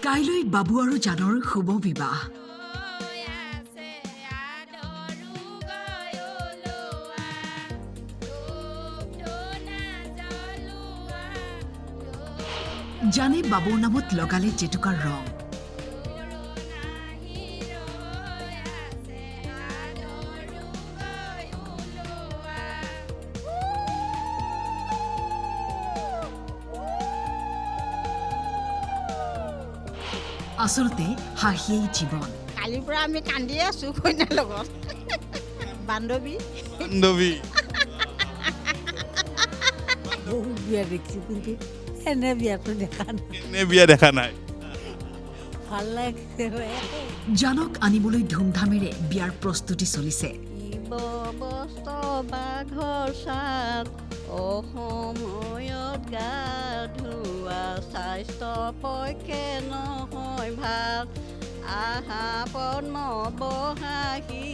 কাইলৈ বাবু আৰু জানৰ শুভ বিবাহ। জানে বাবুৰ নামত লগালে জেতুকাৰ ৰং। আচলতে হাঁহিয়েই জীৱন। কালিৰ পৰা আমি কান্দি আছো কইনাৰ লগত বান্ধৱী বহুত বিয়া দেখিছোঁ কিন্তু এনে বিয়াটো দেখা নাই ভাল লাগিছে জানক আনিবলৈ ধুমধামেৰে বিয়াৰ প্ৰস্তুতি চলিছে। বাঘৰ চাত অসময়ত গা ধোৱা স্বাস্থ্য পক্ষে নহয় ভাল আহা পদ্ম বহাসী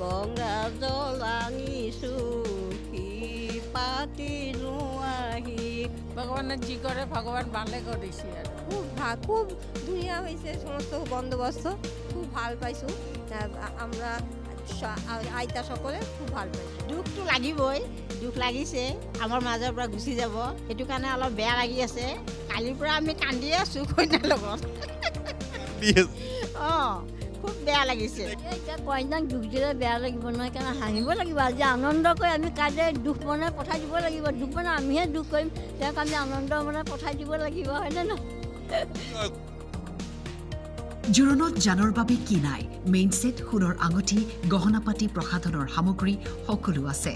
গংগা জল আনিছো পাতি নোৱাহি ভগৱানে যি কৰে ভগৱান ভালে কৰিছে আৰু খুব ধুনীয়া হৈছে সমস্ত বন্দোবস্ত খুব ভাল পাইছোঁ আমৰা আইতা সকলে খুব ভাল পাইছোঁ। দুখটো লাগিবই, দুখ লাগিছে আমাৰ মাজৰ পৰা গুচি যাব, সেইটো কাৰণে অলপ বেয়া লাগি আছে। কালিৰ পৰা আমি কান্দি আছো কইনাৰ লগত খুব বেয়া লাগিছে। এতিয়া কইনাক দুখ দিলে বেয়া লাগিব নহয়, কাৰণে হাঁহিব লাগিব। আজি আনন্দ কৰি আমি কাইলৈ দুখ মনে পঠাই দিব লাগিব। দুখ মানে আমিহে দুখ কৰিম, তেওঁক আমি আনন্দ মনে পঠাই দিব লাগিব, হয়নে নহয়? জোৰোণত জানৰ বাবে কি নাই? মেইন ছেট, সোণৰ আঙঠি, গহনা পাতি, প্ৰসাধনৰ সামগ্ৰী সকলো আছে।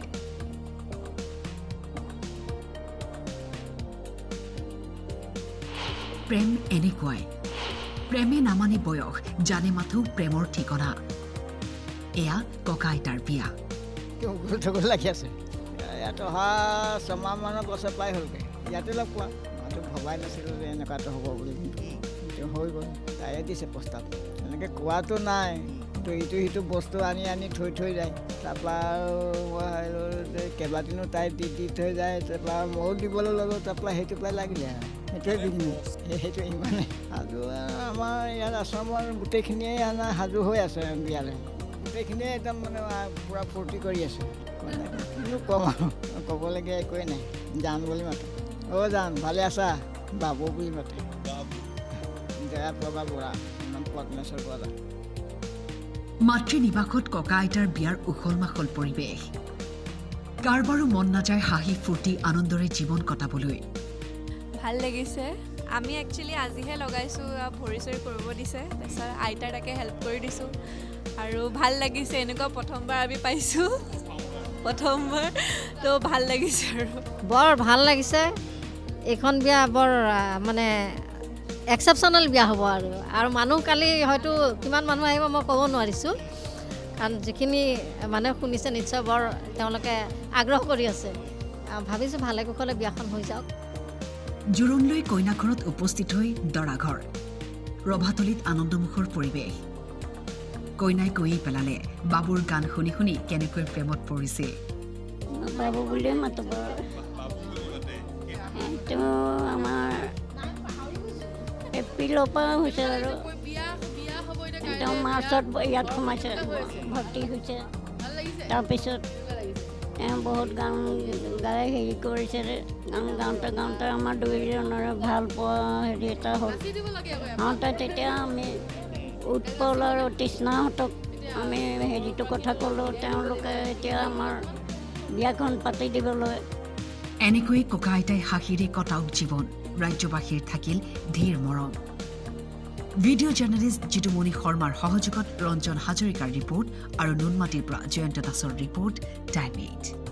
প্ৰেম এনেকুৱাই। প্ৰেমে নামানি বয়স, জানে মাথো প্ৰেমৰ ঠিকনা। এয়া ককা আইতাৰ বিয়া। লাগি আছে ইয়াত অহা ছমাহমানৰ বছৰ প্ৰায় হ'লগৈ। ইয়াতে লগ পোৱা মইতো ভবাই নাছিলোঁ যে এনেকুৱাটো হ'ব বুলি, কিন্তু হৈ গ'ল। তাইয়ে দিছে প্ৰস্তাৱ, এনেকৈ কোৱাটো নাই, কিন্তু ইটো সিটো বস্তু আনি থৈ যায়। তাৰপৰা আৰু কেইবাদিনো তাই দি থৈ যায়, তাৰপৰা ময়ো দিবলৈ ল'লোঁ, তাৰপৰা সেইটো পৰাই লাগিলে আৰু সেইটোৱে বিজনেছ। সেইটো ইমানেই সাজু আমাৰ ইয়াত আশ্ৰমৰ গোটেইখিনিয়ে সাজু হৈ আছে বিয়ালৈ। গোটেইখিনিয়ে একদম মানে পূৰা ফূৰ্তি কৰি আছে। কিনো ক'ম আৰু ক'বলগীয়া একোৱেই নাই। জান বুলি মাতে, অ' জান ভালে আছা? বাবু বুলি মাতে। জয়া প্ৰভা বৰা, পদ্মেশ্বৰ বৰা। মাতৃ নিবাসত ককা আইতাৰ বিয়াৰ উখল মাখল পৰিৱেশ। কাৰোবাৰো মন নাযায় হাঁহি ফূৰ্তি আনন্দৰে জীৱন কটাবলৈ। ভাল লাগিছে। আমি একচুৱেলি আজিহে লগাইছোঁ, ভৰি চৰি কৰিব দিছে, তাৰপিছত আইতাৰ তাকে হেল্প কৰি দিছোঁ আৰু ভাল লাগিছে। এনেকুৱা প্ৰথমবাৰ আমি পাইছোঁ, প্ৰথমবাৰ তো ভাল লাগিছে আৰু বৰ ভাল লাগিছে। এইখন বিয়া বৰ মানে এক্সেপশ্যনেল বিয়া হ'ব আৰু মানুহ কালি হয়তো কিমান মানুহ আহিব মই ক'ব নোৱাৰিছোঁ, কাৰণ যিখিনি মানুহে শুনিছে নিশ্চয় বৰ তেওঁলোকে আগ্ৰহ কৰি আছে। ভাবিছোঁ ভালে কুশলে বিয়াখন হৈ যাওক। জোৰোণলৈ কইনাঘৰত উপস্থিত হৈ দৰাঘৰ। ৰভাতলিত আনন্দমুখৰ পৰিৱেশ। কইনাই কৈয়ে পেলালে বাবুৰ গান শুনি শুনি কেনেকৈ প্ৰেমত পৰিছিল। বাবু বুলিয়ে মাতিব। এইটো আমাৰ এপ্ৰিলৰ পৰা হৈছে আৰু একদম মাৰ্চত ইয়াত সোমাইছে, ভৰ্তি হৈছে। তাৰপিছত তেওঁ বহুত গান গাই হেৰি কৰিছে। গান গাওঁতে আমাৰ দুয়োজনৰে ভাল পোৱা হেৰি এটা হ'ল। হওঁতে তেতিয়া আমি উৎপল আৰু তৃষ্ণাহঁতক আমি হেৰিটো কথা ক'লোঁ, তেওঁলোকে এতিয়া আমাৰ বিয়াখন পাতি দিবলৈ। এনেকৈয়ে ককা আইতাই হাঁহিৰে কটাওক জীৱন। ৰাজ্যবাসীৰ থাকিল ধীৰ মৰম। ভিডিঅ' জাৰ্নেলিষ্ট জিতুমণি শৰ্মাৰ সহযোগত ৰঞ্জন হাজৰিকাৰ ৰিপৰ্ট আৰু নুনমাটিৰ পৰা জয়ন্ত দাসৰ ৰিপৰ্ট, টাইম 8।